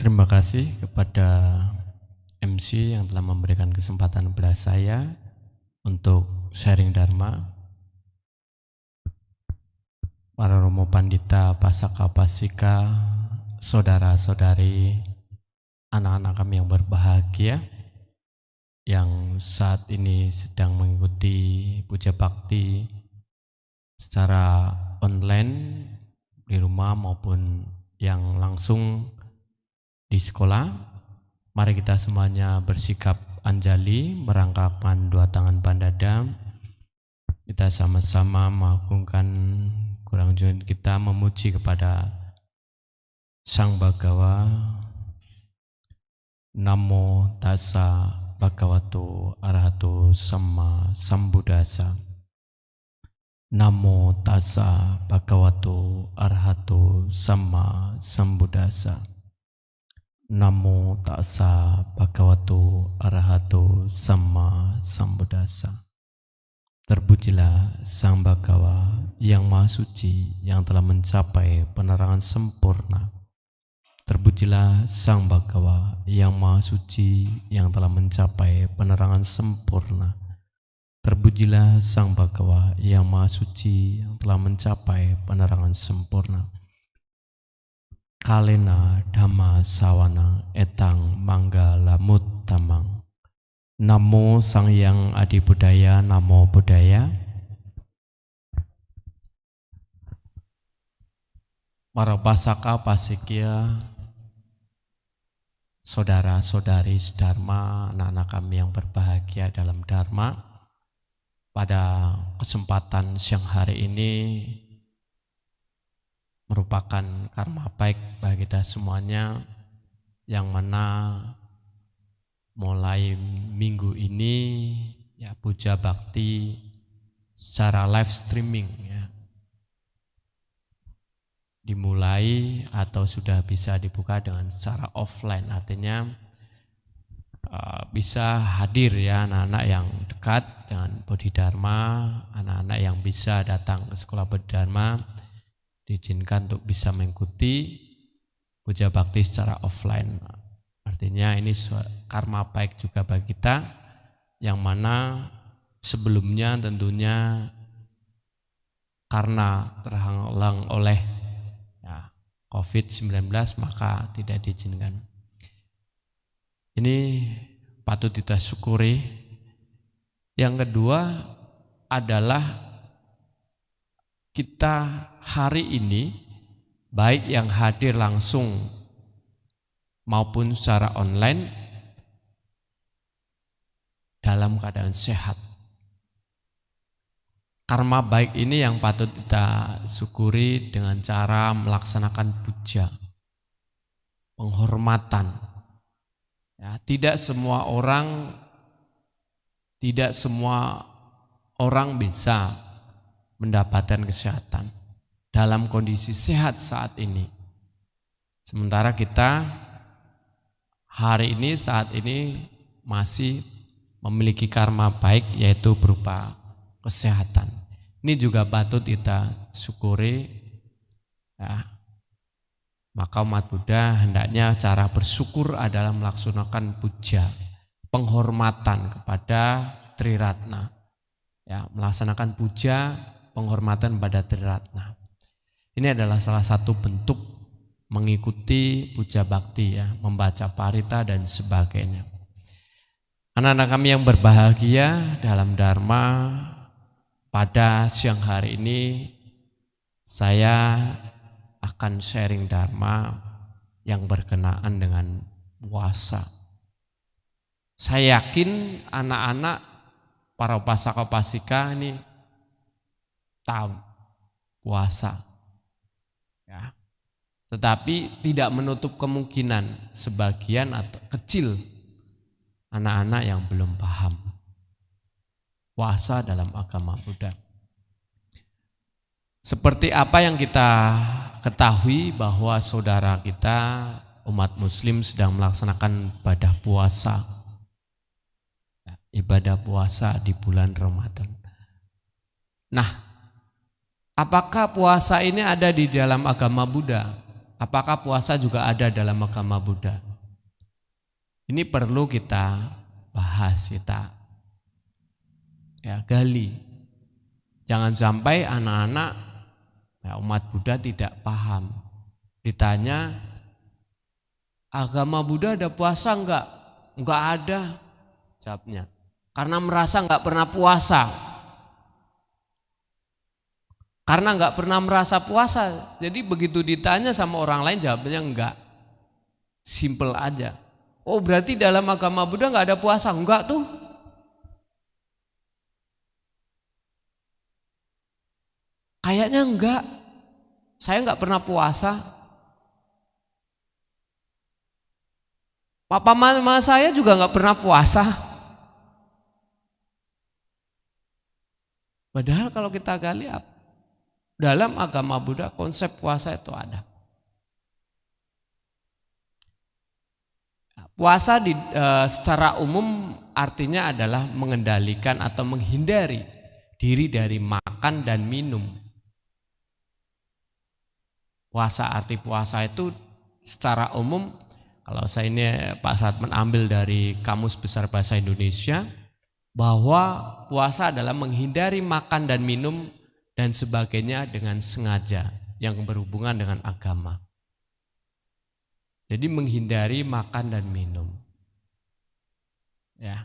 Terima kasih kepada MC yang telah memberikan kesempatan kepada saya untuk sharing Dharma. Para Romo Pandita, Pasaka Pasika, saudara-saudari, anak-anak kami yang berbahagia, yang saat ini sedang mengikuti puja bakti secara online di rumah maupun yang langsung di sekolah. Mari kita semuanya bersikap anjali, merangkapkan dua tangan pandada. Kita sama-sama mengagungkan kurang junjun kita, memuji kepada Sang Bhagawa. Namo tassa bhagavato arahato sama sambuddhassa. Namo tassa bhagavato arahato sama sambuddhassa. Namo tassa bhagavato arahato sama sambuddhassa. Terpujilah Sang Bhagawa yang Maha Suci, yang telah mencapai penerangan sempurna. Terpujilah Sang Bhagawa yang Maha Suci, yang telah mencapai penerangan sempurna. Terpujilah Sang Bhagawa yang Maha Suci, yang telah mencapai penerangan sempurna. Kalena Dhamma Sawana Etang Manggala Muttamang. Namo Sang Hyang Adi Budaya, Namo Buddhaya. Para Pasaka Pasikia, saudara-saudari Dharma, anak-anak kami yang berbahagia dalam Dharma, pada kesempatan siang hari ini merupakan karma baik bagi kita semuanya, yang mana mulai minggu ini ya puja bakti secara live streaming ya dimulai atau sudah bisa dibuka dengan secara offline, artinya bisa hadir ya anak-anak yang dekat dengan Bodhidharma, anak-anak yang bisa datang ke sekolah Bodhidharma diizinkan untuk bisa mengikuti puja bakti secara offline. Artinya ini karma baik juga bagi kita, yang mana sebelumnya tentunya karena terhalang oleh ya, COVID-19 maka tidak diizinkan. Ini patut kita syukuri. Yang kedua adalah kita hari ini baik yang hadir langsung maupun secara online dalam keadaan sehat. Karma baik ini yang patut kita syukuri dengan cara melaksanakan puja, penghormatan. Ya, tidak semua orang bisa mendapatkan kesehatan dalam kondisi sehat saat ini. Sementara kita hari ini, saat ini masih memiliki karma baik, yaitu berupa kesehatan. Ini juga patut kita syukuri ya. Maka umat Buddha hendaknya cara bersyukur adalah melaksanakan puja, penghormatan kepada Triratna ya, melaksanakan puja, penghormatan pada Triratna. Ini adalah salah satu bentuk mengikuti puja bakti ya, membaca parita dan sebagainya. Anak-anak kami yang berbahagia dalam Dharma, pada siang hari ini saya akan sharing Dharma yang berkenaan dengan puasa. Saya yakin anak-anak para pasaka pasika ini tahu puasa ya. Tetapi tidak menutup kemungkinan sebagian atau kecil anak-anak yang belum paham puasa dalam agama Buddha. Seperti apa yang kita ketahui bahwa saudara kita umat muslim sedang melaksanakan ibadah puasa. Ibadah puasa di bulan Ramadan. Nah, apakah puasa ini ada di dalam agama Buddha? Apakah puasa juga ada dalam agama Buddha? Ini perlu kita bahas, kita gali. Jangan sampai anak-anak umat Buddha tidak paham. Ditanya, agama Buddha ada puasa enggak? Enggak ada, jawabnya. Karena merasa enggak pernah puasa. Karena enggak pernah merasa puasa, jadi begitu ditanya sama orang lain jawabnya enggak. Simple aja. Oh berarti dalam agama Buddha enggak ada puasa? Enggak tuh. Kayaknya enggak. Saya enggak pernah puasa. Papa mama saya juga enggak pernah puasa. Padahal kalau kita gali dalam agama Buddha konsep puasa itu ada. Puasa secara umum artinya adalah mengendalikan atau menghindari diri dari makan dan minum. Arti puasa itu secara umum, kalau saya ini Pak Suratman ambil dari Kamus Besar Bahasa Indonesia, bahwa puasa adalah menghindari makan dan minum dan sebagainya dengan sengaja yang berhubungan dengan agama. Jadi menghindari makan dan minum. Ya,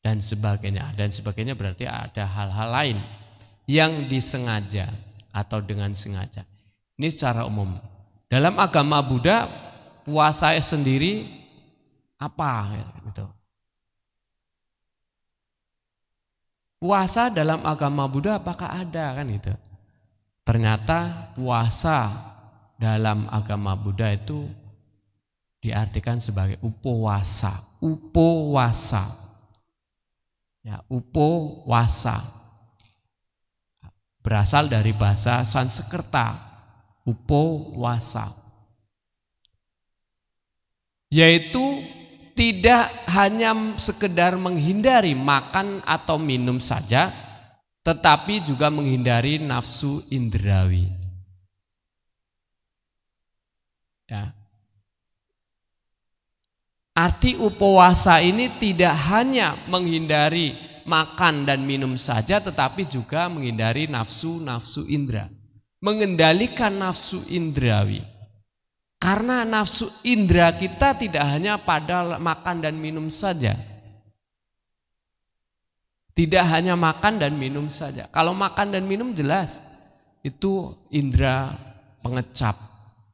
dan sebagainya. Dan sebagainya berarti ada hal-hal lain yang disengaja atau dengan sengaja. Ini secara umum. Dalam agama Buddha, puasa sendiri apa gitu. Puasa dalam agama Buddha apakah ada kan itu? Ternyata puasa dalam agama Buddha itu diartikan sebagai upawasa. Upawasa. Ya, upawasa. Berasal dari bahasa Sanskerta. Upawasa. Yaitu tidak hanya sekedar menghindari makan atau minum saja, tetapi juga menghindari nafsu indrawi. Ya. Arti upawasa ini tidak hanya menghindari makan dan minum saja, tetapi juga menghindari nafsu indra. Mengendalikan nafsu indrawi. Karena nafsu indera kita tidak hanya pada makan dan minum saja. Tidak hanya makan dan minum saja. Kalau makan dan minum jelas itu indera pengecap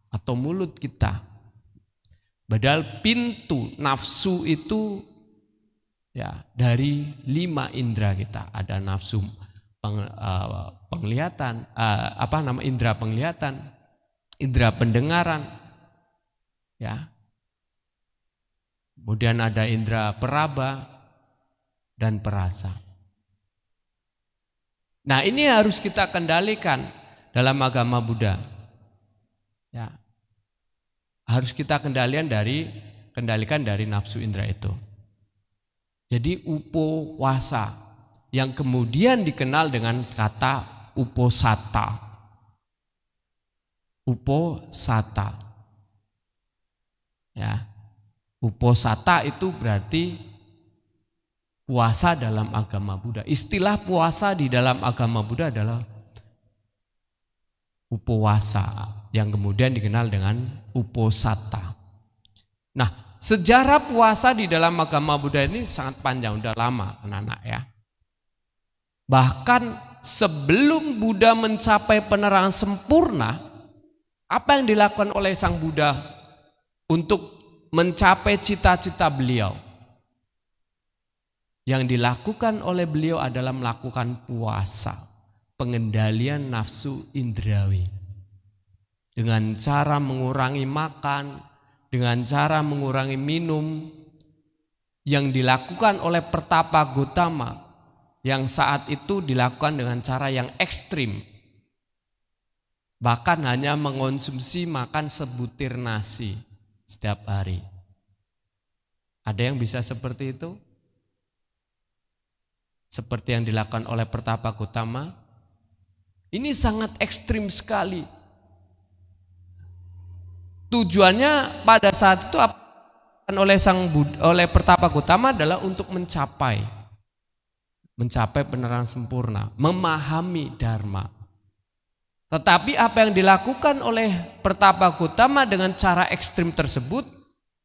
atau mulut kita. Padahal pintu nafsu itu dari 5 indera kita. Ada nafsu penglihatan, indera penglihatan, indera pendengaran. Ya. Kemudian ada indera peraba dan perasa. Nah, ini harus kita kendalikan dalam agama Buddha. Ya. Harus kita kendalikan dari nafsu indera itu. Jadi upawasa yang kemudian dikenal dengan kata uposata. Uposata. Ya, uposata itu berarti puasa dalam agama Buddha. Istilah puasa di dalam agama Buddha adalah upawasa yang kemudian dikenal dengan uposata. Nah, sejarah puasa di dalam agama Buddha ini sangat panjang, udah lama anak-anak ya. Bahkan sebelum Buddha mencapai penerangan sempurna, apa yang dilakukan oleh Sang Buddha untuk mencapai cita-cita beliau? Yang dilakukan oleh beliau adalah melakukan puasa, pengendalian nafsu indrawi. Dengan cara mengurangi makan, dengan cara mengurangi minum, yang dilakukan oleh Pertapa Gautama, yang saat itu dilakukan dengan cara yang ekstrim. Bahkan hanya mengonsumsi makan sebutir nasi setiap hari. Ada yang bisa seperti itu? Seperti yang dilakukan oleh Pertapa Gautama? Ini sangat ekstrim sekali. Tujuannya pada saat itu oleh Pertapa Gautama adalah untuk mencapai penerangan sempurna, memahami dharma. Tetapi apa yang dilakukan oleh Pertapa Gautama dengan cara ekstrim tersebut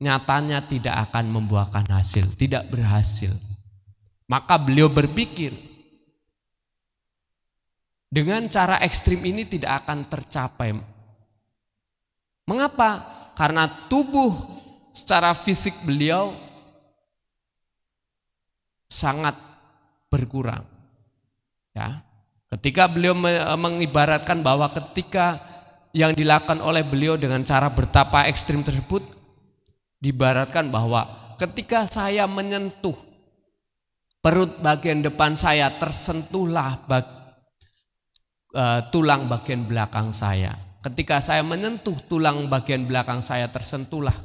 nyatanya tidak akan membuahkan hasil, tidak berhasil. Maka beliau berpikir, dengan cara ekstrim ini tidak akan tercapai. Mengapa? Karena tubuh secara fisik beliau sangat berkurang. Ya. Ketika beliau mengibaratkan bahwa ketika yang dilakukan oleh beliau dengan cara bertapa ekstrim tersebut, diibaratkan bahwa ketika saya menyentuh perut bagian depan saya, tersentuhlah tulang bagian belakang saya. Ketika saya menyentuh tulang bagian belakang saya, tersentuhlah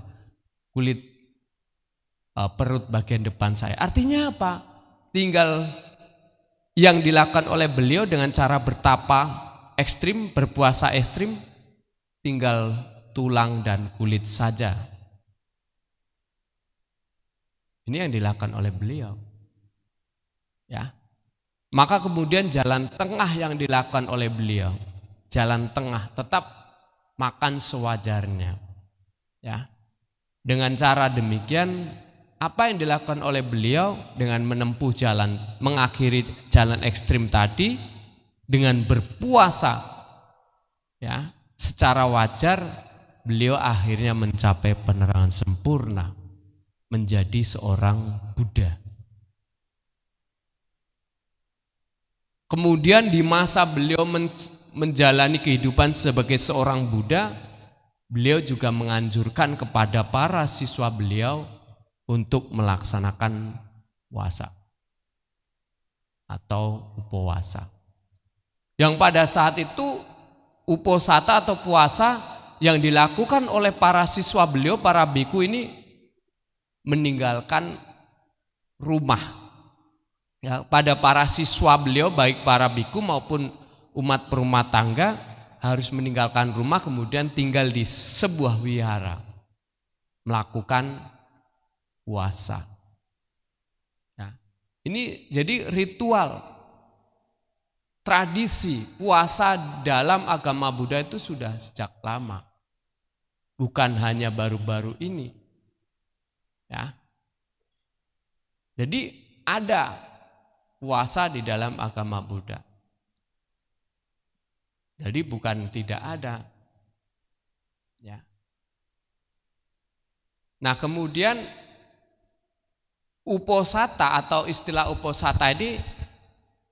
kulit perut bagian depan saya. Artinya apa? Tinggal yang dilakukan oleh beliau dengan cara bertapa ekstrim, berpuasa ekstrim, tinggal tulang dan kulit saja. Ini yang dilakukan oleh beliau. Ya. Maka kemudian jalan tengah yang dilakukan oleh beliau, jalan tengah, tetap makan sewajarnya. Ya. Dengan cara demikian, apa yang dilakukan oleh beliau dengan menempuh jalan, mengakhiri jalan ekstrim tadi dengan berpuasa, ya, secara wajar beliau akhirnya mencapai penerangan sempurna, menjadi seorang Buddha. Kemudian di masa beliau menjalani kehidupan sebagai seorang Buddha, beliau juga menganjurkan kepada para siswa beliau untuk melaksanakan puasa atau upawasa. Yang pada saat itu uposata atau puasa yang dilakukan oleh para siswa beliau, para biku ini meninggalkan rumah. Ya, pada para siswa beliau baik para biku maupun umat berumah tangga harus meninggalkan rumah kemudian tinggal di sebuah wihara melakukan puasa. Ya, ini jadi ritual, tradisi puasa dalam agama Buddha itu sudah sejak lama, bukan hanya baru-baru ini. Ya, jadi ada puasa di dalam agama Buddha. Jadi bukan tidak ada. Ya. Nah kemudian uposata atau istilah uposata ini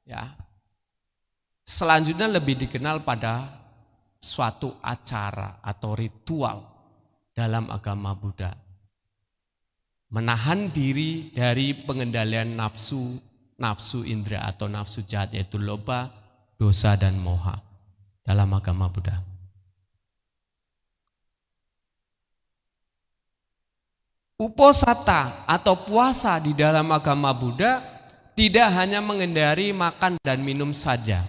ya selanjutnya lebih dikenal pada suatu acara atau ritual dalam agama Buddha. Menahan diri dari pengendalian nafsu indera atau nafsu jahat, yaitu loba, dosa dan moha dalam agama Buddha. Uposata atau puasa di dalam agama Buddha tidak hanya menghindari makan dan minum saja,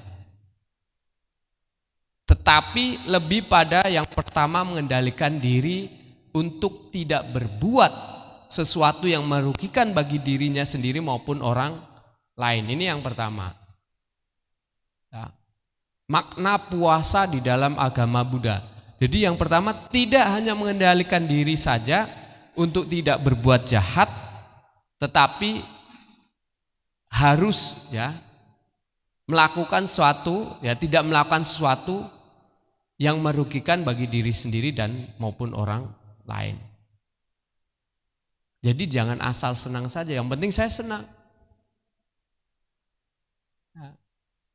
tetapi lebih pada yang pertama mengendalikan diri untuk tidak berbuat sesuatu yang merugikan bagi dirinya sendiri maupun orang lain. Ini yang pertama. Ya. Makna puasa di dalam agama Buddha. Jadi yang pertama tidak hanya mengendalikan diri saja untuk tidak berbuat jahat, tetapi harus ya melakukan sesuatu, ya tidak melakukan sesuatu yang merugikan bagi diri sendiri dan maupun orang lain. Jadi jangan asal senang saja, yang penting saya senang.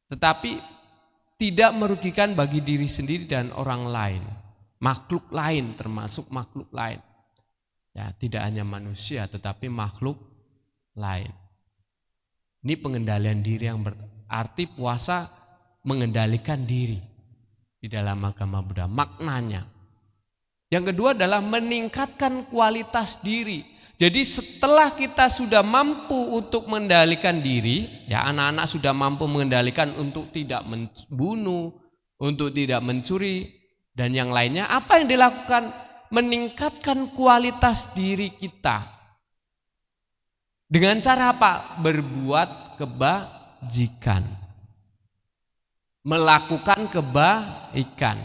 Tetapi tidak merugikan bagi diri sendiri dan orang lain, makhluk lain termasuk makhluk lain. Ya, tidak hanya manusia tetapi makhluk lain. Ini pengendalian diri yang berarti puasa mengendalikan diri di dalam agama Buddha, maknanya. Yang kedua adalah meningkatkan kualitas diri. Jadi setelah kita sudah mampu untuk mengendalikan diri, ya anak-anak sudah mampu mengendalikan untuk tidak membunuh, untuk tidak mencuri dan yang lainnya, apa yang dilakukan? meningkatkan kualitas diri kita. Dengan cara apa? Berbuat kebajikan. Melakukan kebaikan.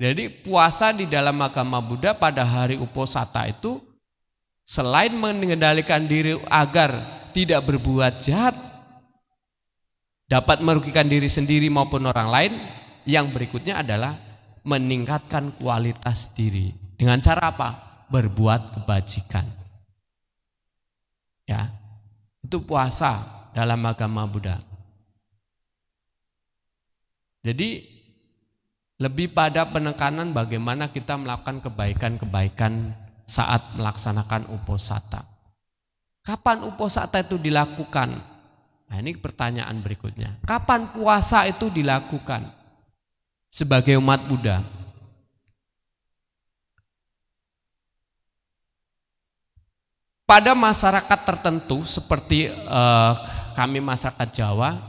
Jadi puasa di dalam agama Buddha pada hari Uposatha itu selain mengendalikan diri agar tidak berbuat jahat, dapat merugikan diri sendiri maupun orang lain, yang berikutnya adalah meningkatkan kualitas diri. Dengan cara apa? Berbuat kebajikan. Ya, itu puasa dalam agama Buddha. Jadi lebih pada penekanan bagaimana kita melakukan kebaikan-kebaikan saat melaksanakan Uposatha. Kapan Uposatha itu dilakukan? Nah, ini pertanyaan berikutnya. Kapan puasa itu dilakukan sebagai umat Buddha? Pada masyarakat tertentu seperti kami masyarakat Jawa,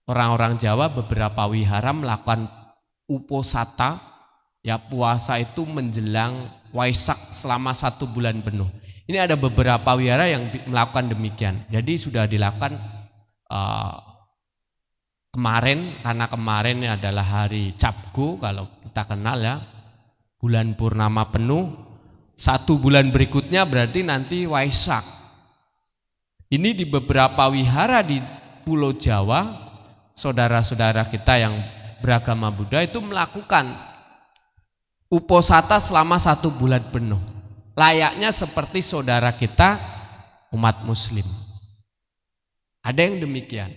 orang-orang Jawa beberapa wihara melakukan Uposatha, ya puasa itu menjelang Waisak selama 1 bulan penuh. Ini ada beberapa wihara yang melakukan demikian. Jadi sudah dilakukan kemarin, karena kemarin ini adalah hari Cabgo kalau kita kenal ya, bulan purnama penuh. 1 bulan berikutnya berarti nanti Waisak. Ini di beberapa wihara di Pulau Jawa, saudara-saudara kita yang beragama Buddha itu melakukan Uposatha selama 1 bulan penuh. Layaknya seperti saudara kita umat Muslim. Ada yang demikian.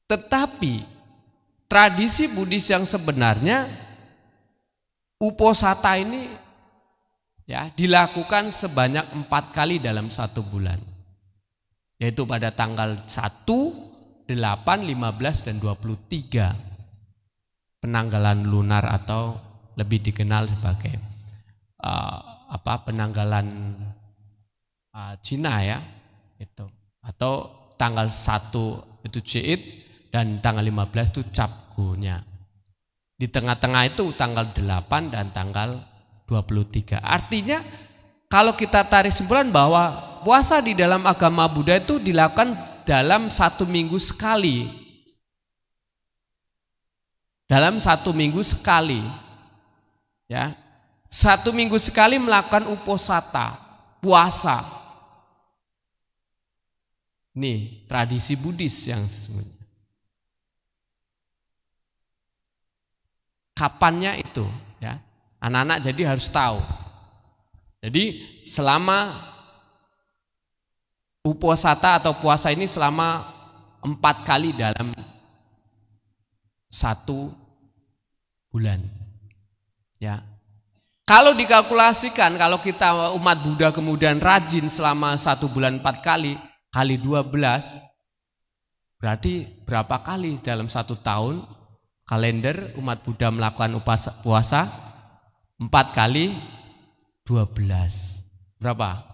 Tetapi tradisi Buddhis yang sebenarnya Uposatha ini ya dilakukan sebanyak 4 kali dalam 1 bulan. Yaitu pada tanggal 1, 8, 15, dan 23 penanggalan lunar atau lebih dikenal sebagai penanggalan Cina ya itu, atau tanggal 1 itu Ciit dan tanggal 15 itu Cabgo-nya. Di tengah-tengah itu tanggal 8 dan tanggal 23. Artinya kalau kita tarik kesimpulan bahwa puasa di dalam agama Buddha itu dilakukan dalam 1 minggu sekali. Dalam 1 minggu sekali. Ya. 1 minggu sekali melakukan Uposatha, puasa. Nih, tradisi Buddhis yang sebenarnya. Kapannya itu, ya. Anak-anak jadi harus tahu. Jadi selama Uposatha atau puasa ini selama 4 kali dalam 1 bulan. Ya. Kalau dikalkulasikan, kalau kita umat Buddha kemudian rajin selama 1 bulan 4 kali, kali 12, berarti berapa kali dalam 1 tahun kalender umat Buddha melakukan puasa? 4 kali 12. Berapa?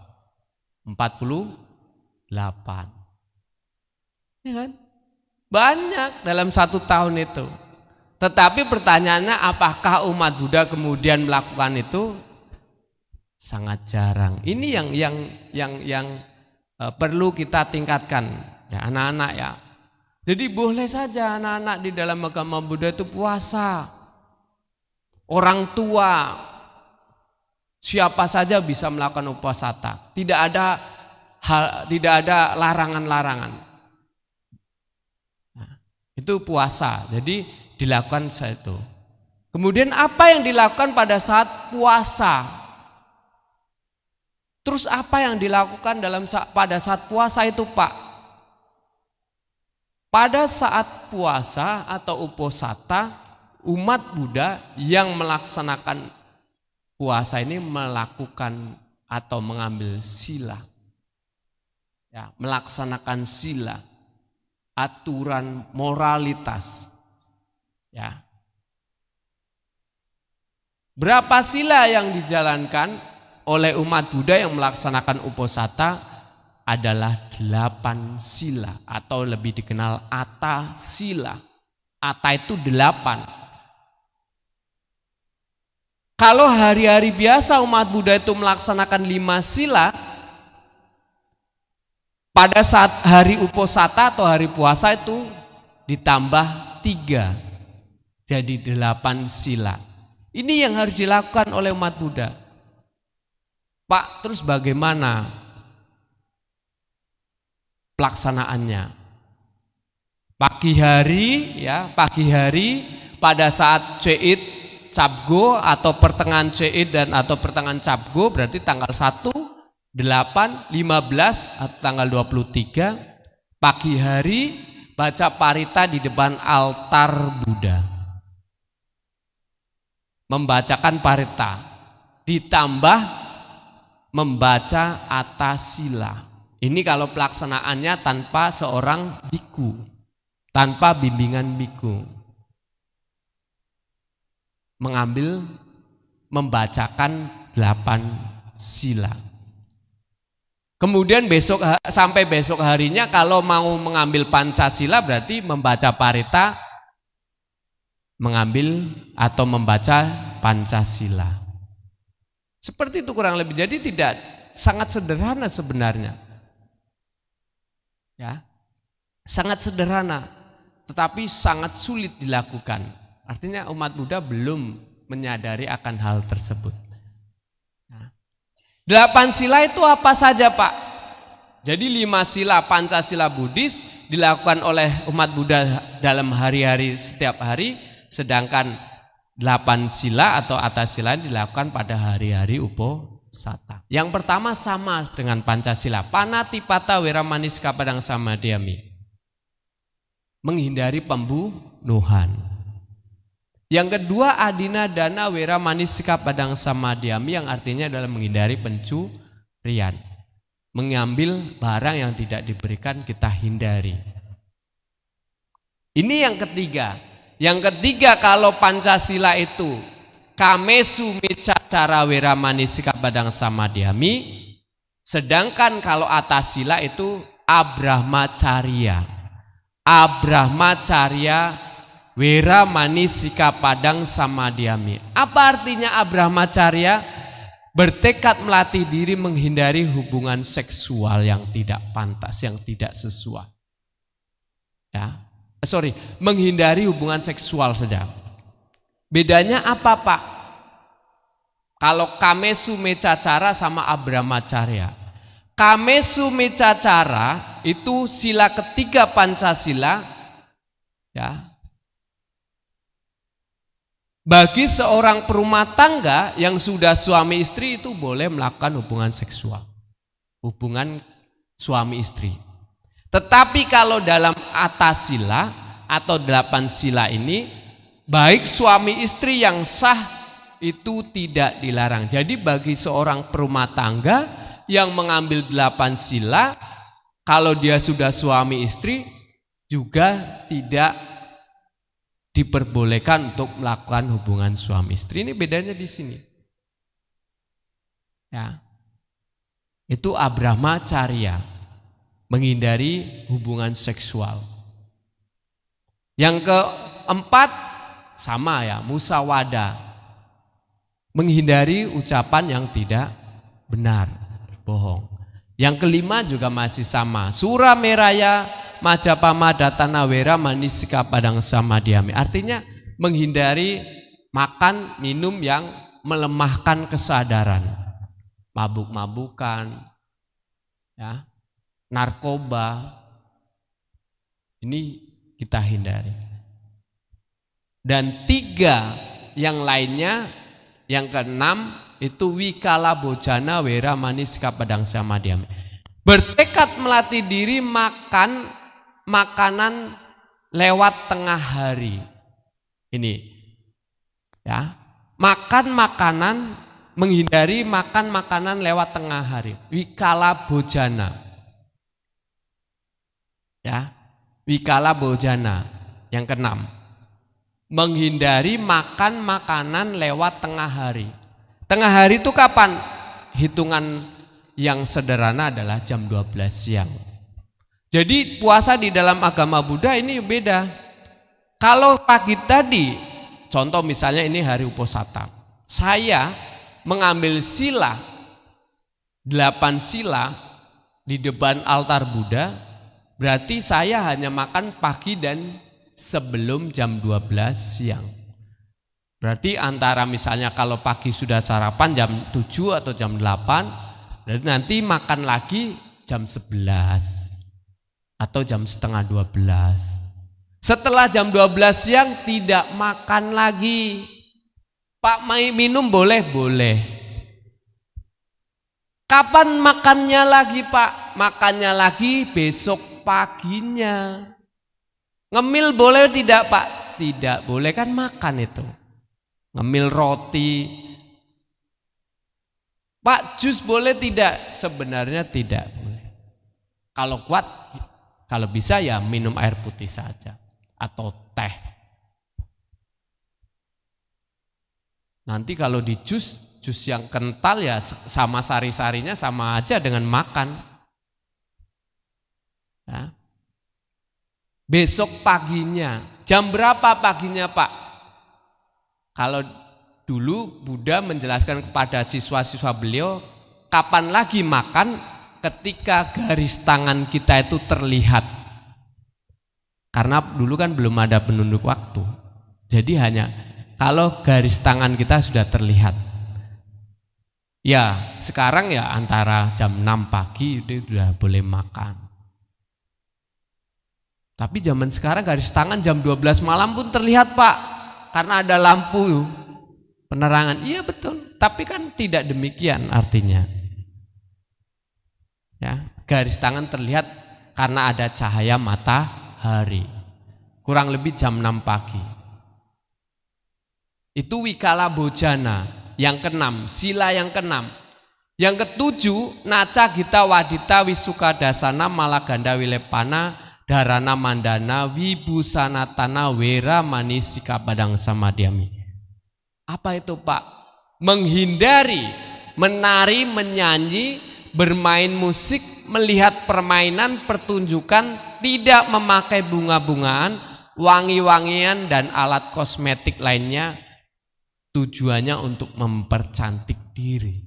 48. Ya kan? Banyak dalam 1 tahun itu. Tetapi pertanyaannya, apakah umat Buddha kemudian melakukan itu? Sangat jarang. Ini yang perlu kita tingkatkan ya anak-anak ya. Jadi boleh saja anak-anak di dalam agama Buddha itu puasa. Orang tua siapa saja bisa melakukan Uposatha. Tidak ada larangan-larangan. Nah, itu puasa. Jadi dilakukan saat itu. Kemudian apa yang dilakukan pada saat puasa? Terus apa yang dilakukan pada saat puasa itu, Pak? Pada saat puasa atau Uposatha, umat Buddha yang melaksanakan puasa ini melakukan atau mengambil sila. Ya, melaksanakan sila, aturan moralitas. Ya. Berapa sila yang dijalankan oleh umat Buddha yang melaksanakan Uposatha adalah 8 sila atau lebih dikenal Atta sila. Ata itu 8. Kalau hari-hari biasa umat Buddha itu melaksanakan 5 sila, pada saat hari Uposatha atau hari puasa itu ditambah 3, jadi 8 sila. Ini yang harus dilakukan oleh umat Buddha. Pak, terus bagaimana pelaksanaannya? Pagi hari pada saat Ceit Cabgo atau pertengahan Ceit dan atau pertengahan Cabgo, berarti tanggal 1, 8, 15 atau tanggal 23, pagi hari baca parita di depan altar Buddha. Membacakan parita ditambah membaca atasila. Ini kalau pelaksanaannya tanpa seorang biku, tanpa bimbingan biku. Membacakan 8 sila. Kemudian sampai besok harinya kalau mau mengambil Pancasila berarti membaca parita, mengambil atau membaca Pancasila. Seperti itu kurang lebih. Jadi tidak, sangat sederhana sebenarnya. Ya. Sangat sederhana, tetapi sangat sulit dilakukan. Artinya umat Buddha belum menyadari akan hal tersebut. 8 sila itu apa saja, Pak? Jadi 5 sila Pancasila Buddhis dilakukan oleh umat Buddha dalam hari-hari setiap hari, sedangkan 8 sila atau atasila dilakukan pada hari-hari Uposatha. Yang pertama sama dengan Pancasila, Panatipata Weramanisikha Padang Samadhyami, menghindari pembunuhan. Yang kedua Adina Dana Weramanisikha Padang Samadhyami, yang artinya adalah menghindari pencurian. Mengambil barang yang tidak diberikan kita hindari. Ini yang ketiga. Yang ketiga, kalau Pancasila itu Kamesu Micacara Weramanisikha Padang Samadhyami, sedangkan kalau atasila itu Abrahmacharya. Abrahmacharya Weramanisikha Padang Samadhyami. Apa artinya Abrahmacharya? Bertekad melatih diri menghindari hubungan seksual yang tidak pantas, yang tidak sesuai. Menghindari hubungan seksual saja. Bedanya apa, Pak? Kalau Kamesu Micacara sama Abrahmacharya. Kamesu Micacara itu sila ketiga Pancasila, ya. Bagi seorang perumah tangga yang sudah suami istri itu boleh melakukan hubungan seksual, hubungan suami istri. Tetapi kalau dalam atasila atau 8 sila ini, baik suami istri yang sah itu tidak dilarang. Jadi bagi seorang perumah tangga yang mengambil 8 sila, kalau dia sudah suami istri juga tidak diperbolehkan untuk melakukan hubungan suami istri. Ini bedanya di sini. Ya. Itu Abrahmacharya, menghindari hubungan seksual. Yang keempat sama ya, musawada, menghindari ucapan yang tidak benar, bohong. Yang kelima juga masih sama, Surameraya Majapama Datana Weramanisikha Padang Samadhyami. Artinya menghindari makan minum yang melemahkan kesadaran, mabuk-mabukan, ya, narkoba, ini kita hindari. Dan 3 yang lainnya, yang keenam itu Wikala Bojana Weramanisikha Padang Samadhyami. Bertekad melatih diri makan makanan lewat tengah hari. Ini ya, makan makanan, menghindari makan makanan lewat tengah hari. Wikala Bojana. Ya, Wikala Bojana yang keenam. Menghindari makan makanan lewat tengah hari. Tengah hari itu kapan? Hitungan yang sederhana adalah jam 12 siang. Jadi puasa di dalam agama Buddha ini beda. Kalau pagi tadi, contoh misalnya ini hari Uposatha, saya mengambil sila 8 sila di depan altar Buddha, berarti saya hanya makan pagi dan sebelum jam 12 siang. Berarti antara misalnya kalau pagi sudah sarapan jam 7 atau jam 8, berarti nanti makan lagi jam 11 atau jam setengah 12. Setelah jam 12 siang tidak makan lagi. Pak, minum boleh? Boleh. Kapan makannya lagi, Pak? Makannya lagi besok paginya. Ngemil boleh tidak, Pak? Tidak boleh, kan makan itu. Ngemil roti. Pak, jus boleh tidak? Sebenarnya tidak boleh. Kalau kuat, kalau bisa ya minum air putih saja atau teh. Nanti kalau di jus yang kental ya sama sari-sarinya sama aja dengan makan. Ya. Besok paginya, jam berapa paginya, Pak? Kalau dulu Buddha menjelaskan kepada siswa-siswa beliau, kapan lagi makan? Ketika garis tangan kita itu terlihat. Karena dulu kan belum ada penunduk waktu. Jadi hanya kalau garis tangan kita sudah terlihat. Ya, sekarang ya antara jam 6 pagi itu sudah boleh makan. Tapi zaman sekarang garis tangan jam 12 malam pun terlihat, Pak. Karena ada lampu penerangan. Iya betul, tapi kan tidak demikian artinya. Ya, garis tangan terlihat karena ada cahaya matahari. Kurang lebih jam 6 pagi. Itu wikala bojana yang keenam, sila yang keenam. Yang ketujuh, naca gita wadita wisuka dasana malaganda wilepana dharana mandana wibusanatana wera manisika padang samadhyami. Apa itu, Pak? Menghindari menari, menyanyi, bermain musik, melihat permainan, pertunjukan, tidak memakai bunga-bungaan, wangi-wangian dan alat kosmetik lainnya, tujuannya untuk mempercantik diri.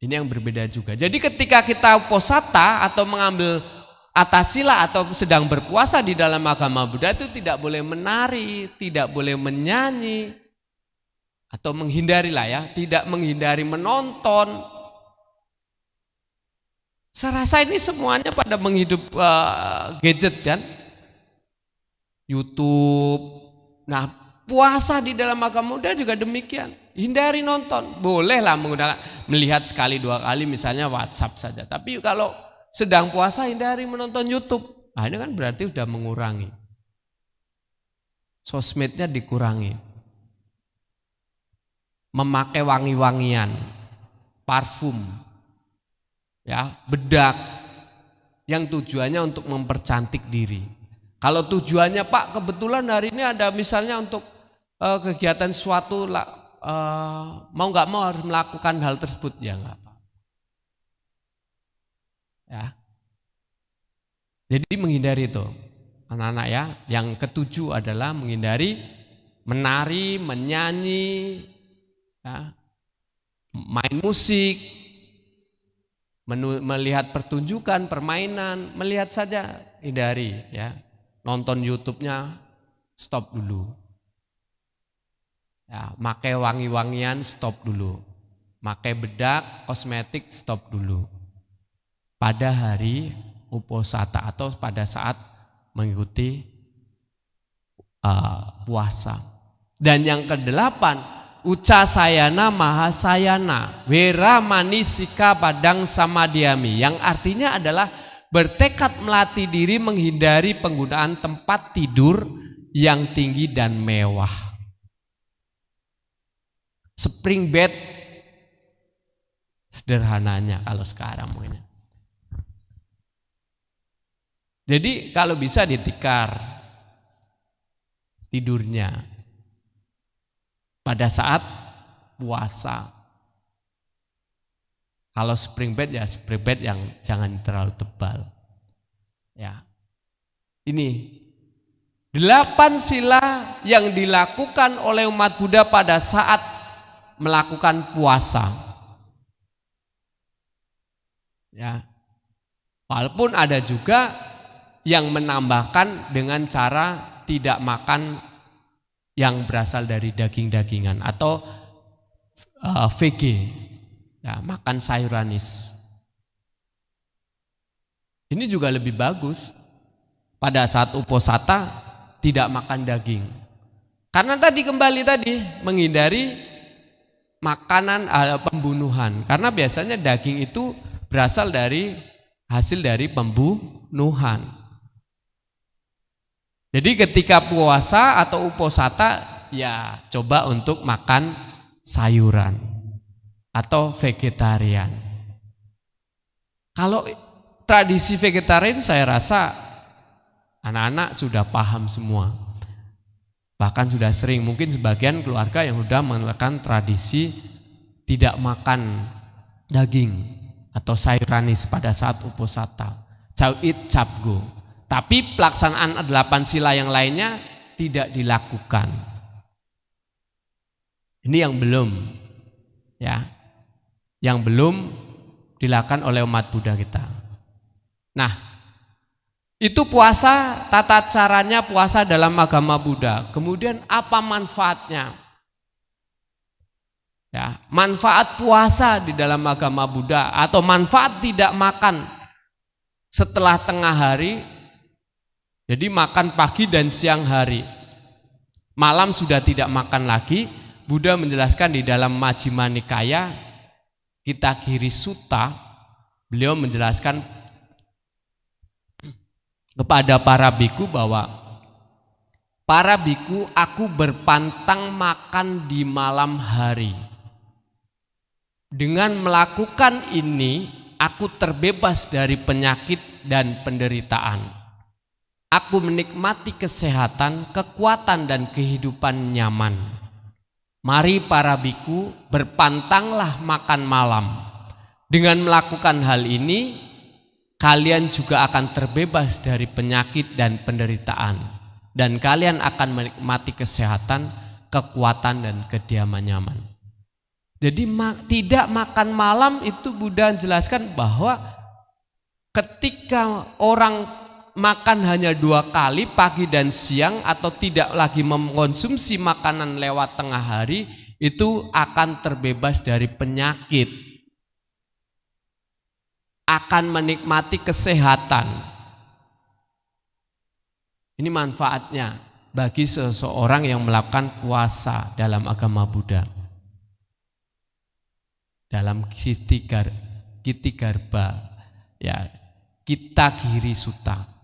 Ini yang berbeda juga. Jadi ketika kita uposatha atau mengambil atasila atau sedang berpuasa di dalam agama Buddha itu tidak boleh menari, tidak boleh menyanyi, atau menghindari lah ya, tidak menghindari menonton. Saya rasa ini semuanya pada menghidup gadget kan, YouTube. Nah, puasa di dalam agama Buddha juga demikian. Hindari nonton, bolehlah menggunakan melihat sekali dua kali misalnya WhatsApp saja. Tapi kalau sedang puasa hindari menonton YouTube. Nah, ini kan berarti sudah mengurangi. Sosmednya dikurangi. Memakai wangi-wangian, parfum, ya, bedak, yang tujuannya untuk mempercantik diri. Kalau tujuannya, Pak, kebetulan hari ini ada misalnya untuk kegiatan suatu, mau nggak mau harus melakukan hal tersebut, ya nggak apa. Ya, jadi menghindari itu, anak-anak ya. Yang ketujuh adalah menghindari menari, menyanyi. Ya, main musik, melihat pertunjukan, permainan, melihat saja, hindari ya. Nonton YouTube-nya stop dulu. Ya, pakai wangi-wangian stop dulu. Pakai bedak, kosmetik stop dulu. Pada hari uposatha atau pada saat mengikuti puasa. Dan yang kedelapan, Ucasayana mahasayana wera manisika padang samadhyami, yang artinya adalah bertekad melatih diri menghindari penggunaan tempat tidur yang tinggi dan mewah. Spring bed sederhananya kalau sekarang mungkin. Jadi kalau bisa ditikar tidurnya pada saat puasa. Kalau spring bed ya spring bed yang jangan terlalu tebal. Ya. Ini 8 sila yang dilakukan oleh umat Buddha pada saat melakukan puasa. Ya. Walaupun ada juga yang menambahkan dengan cara tidak makan yang berasal dari daging-dagingan atau VG, ya, makan sayuranis. Ini juga lebih bagus pada saat uposata tidak makan daging. Karena kembali tadi menghindari makanan pembunuhan. Karena biasanya daging itu berasal dari hasil dari pembunuhan. Jadi ketika puasa atau uposata ya coba untuk makan sayuran atau vegetarian. Kalau tradisi vegetarian saya rasa anak-anak sudah paham semua. Bahkan sudah sering, mungkin sebagian keluarga yang sudah menerapkan tradisi tidak makan daging atau sayuranis pada saat uposata. Cauit capgo. Tapi pelaksanaan 8 sila yang lainnya tidak dilakukan. Ini yang belum, ya, yang belum dilakukan oleh umat Buddha kita. Nah, itu puasa, tata caranya puasa dalam agama Buddha. Kemudian apa manfaatnya? Ya, manfaat puasa di dalam agama Buddha atau manfaat tidak makan setelah tengah hari. Jadi makan pagi dan siang hari. Malam sudah tidak makan lagi. Buddha menjelaskan di dalam Majjhima Nikaya Kittagiri Sutta, beliau menjelaskan kepada para biku bahwa para biku, aku berpantang makan di malam hari. Dengan melakukan ini, aku terbebas dari penyakit dan penderitaan. Aku menikmati kesehatan, kekuatan, dan kehidupan nyaman. Mari para biku, berpantanglah makan malam. Dengan melakukan hal ini, kalian juga akan terbebas dari penyakit dan penderitaan. Dan kalian akan menikmati kesehatan, kekuatan, dan kediaman nyaman. Jadi tidak makan malam itu Buddha jelaskan bahwa ketika orang makan hanya 2 kali pagi dan siang atau tidak lagi mengkonsumsi makanan lewat tengah hari, itu akan terbebas dari penyakit, akan menikmati kesehatan. Ini manfaatnya bagi seseorang yang melakukan puasa dalam agama Buddha. Dalam Kittagarbha, ya, Kittagiri Sutta.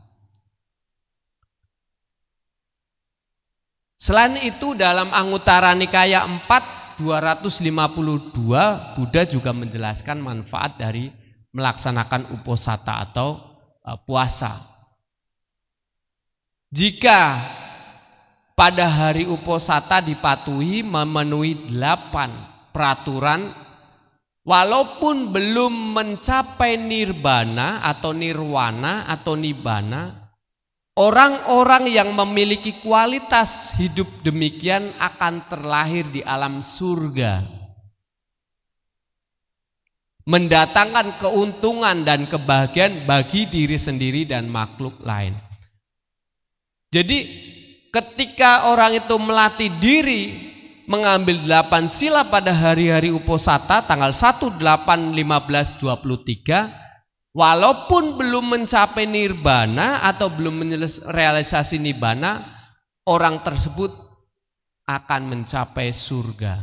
Selain itu dalam Anguttara Nikaya 4 252 Buddha juga menjelaskan manfaat dari melaksanakan uposata atau puasa. Jika pada hari uposata dipatuhi memenuhi 8 peraturan, walaupun belum mencapai nirvana atau nirwana atau nibbana, orang-orang yang memiliki kualitas hidup demikian akan terlahir di alam surga, mendatangkan keuntungan dan kebahagiaan bagi diri sendiri dan makhluk lain. Jadi ketika orang itu melatih diri mengambil 8 sila pada hari-hari uposata tanggal 1, 8, 15, 23, walaupun belum mencapai nirvana atau belum realisasi nibbana, orang tersebut akan mencapai surga,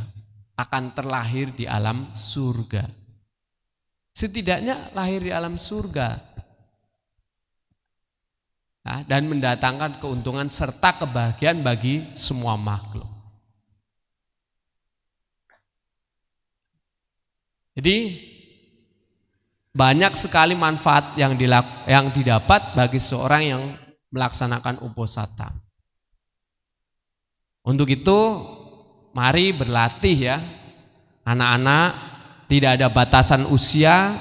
akan terlahir di alam surga. Setidaknya lahir di alam surga, dan mendatangkan keuntungan serta kebahagiaan bagi semua makhluk. Jadi banyak sekali manfaat yang didapat bagi seorang yang melaksanakan uposata. Untuk itu mari berlatih ya anak-anak, tidak ada batasan usia,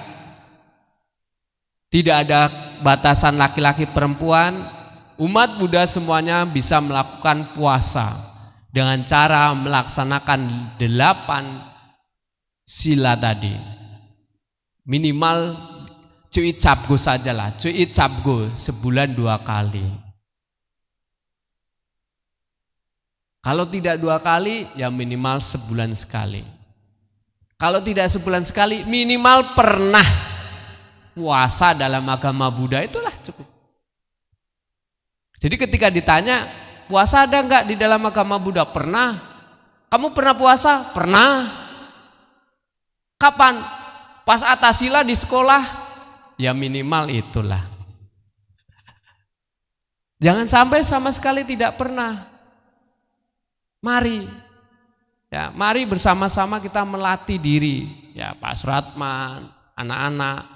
tidak ada batasan laki-laki perempuan, umat Buddha semuanya bisa melakukan puasa dengan cara melaksanakan 8 sila tadi. Minimal cuy capgo sajalah, cuy capgo sebulan 2 kali. Kalau tidak 2 kali, ya minimal sebulan sekali. Kalau tidak sebulan sekali, minimal pernah puasa dalam agama Buddha, itulah cukup. Jadi ketika ditanya, puasa ada enggak di dalam agama Buddha? Pernah. Kamu pernah puasa? Pernah. Kapan? Pas atasila di sekolah? Ya minimal itulah. Jangan sampai sama sekali tidak pernah. Mari, ya, mari bersama-sama kita melatih diri, ya Pak Suratman, anak-anak,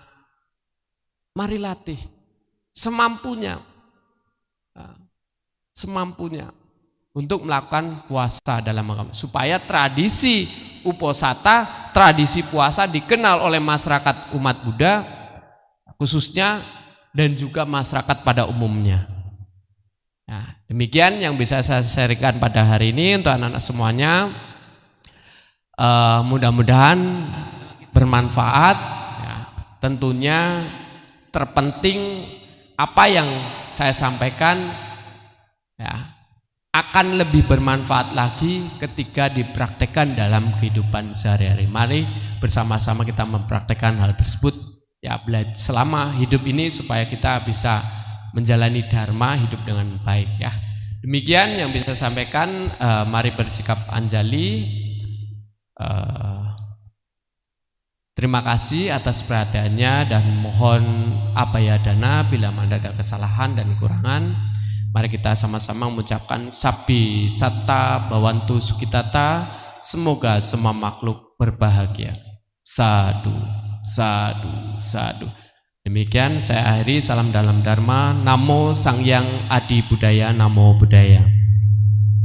mari latih semampunya, semampunya untuk melakukan puasa dalam agama, supaya tradisi uposata, tradisi puasa dikenal oleh masyarakat umat Buddha khususnya dan juga masyarakat pada umumnya. Nah, demikian yang bisa saya sharingkan pada hari ini untuk anak-anak semuanya. Mudah-mudahan bermanfaat. Ya, tentunya terpenting apa yang saya sampaikan ya, akan lebih bermanfaat lagi ketika dipraktekkan dalam kehidupan sehari-hari. Mari bersama-sama kita mempraktekkan hal tersebut ya, selama hidup ini supaya kita bisa menjalani dharma, hidup dengan baik ya. Demikian yang bisa saya sampaikan. Mari bersikap anjali. Terima kasih atas perhatiannya dan mohon abhayadana bila mana ada kesalahan dan kekurangan. Mari kita sama-sama mengucapkan Sabbi Satta Bhavantu Sukhitata. Semoga semua makhluk berbahagia. Sadu, sadu, sadu. Demikian saya akhiri. Salam dalam Dharma. Namo Sang Hyang Adi Buddhaya. Namo Buddhaya.